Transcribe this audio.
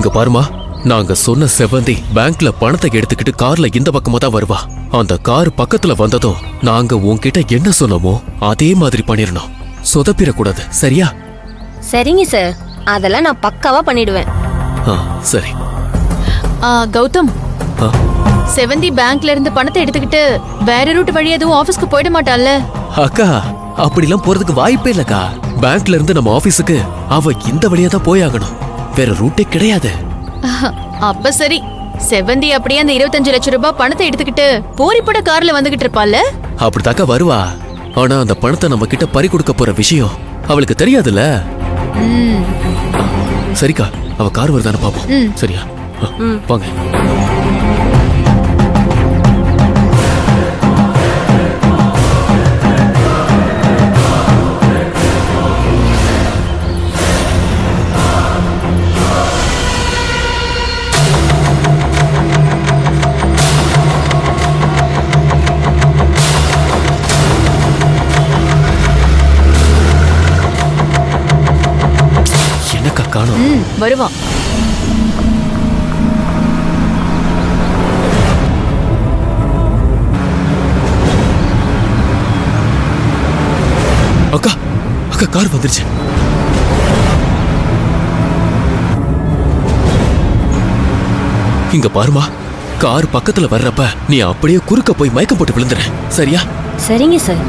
இங்க பாருமா, நாங்க சொன்ன செவந்தி பேங்க்ல பணத்தை எடுத்துக்கிட்டு கார்ல இந்த பக்கமா தான் வருவா. அந்த கார் பக்கத்துல வந்ததும் நாங்க உன்கிட்ட என்ன சொன்னோமோ அதே மாதிரி பண்ணிரணும். சொதப்பிடக்கூடாது, சரியா? சரிங்க சார், அதெல்லாம் நான் பக்காவா பண்ணிடுவேன். சரி. கௌதம், ஆ, செவந்தி பேங்க்ல இருந்து பணத்தை எடுத்துக்கிட்டு வேற ரூட் வழி எதுவும் ஆபீஸ்க்கு போயிட மாட்டாள்ல? அக்கா அப்படிலாம் போறதுக்கு வாய்ப்பே இல்லக்கா. பேங்க்ல இருந்து நம்ம ஆபீஸுக்கு அவ இந்த வழியா தான் போயாகணும், வேற ரூட்டே கிடையாது. அப்ப சரி, செவந்தி அப்படியே அந்த 25 லட்சம் ரூபாய் பணத்தை எடுத்துக்கிட்டு போரிப்பட கார்ல வந்துகிட்டு இருப்பாள்ல? அப்படித்தாக்கா வருவா. ஆனா அந்த பணத்தை நம்ம கிட்ட பறி கொடுக்க போற விஷயம் அவளுக்கு தெரியாதுல்ல. சரிக்கா, அவ கார் வருதான்னு பாப்போம். சரியா? வாங்க. என்னக்கா காணோம்? வருவான். அக்கா, அக்கா கார் வந்துருச்சு. இங்க பாருமா, கார் பக்கத்துல வர்றப்ப நீ அப்படியே குறுக்க போய் மயக்கம் போட்டு விழுந்துற, சரியா? சரிங்க சார்.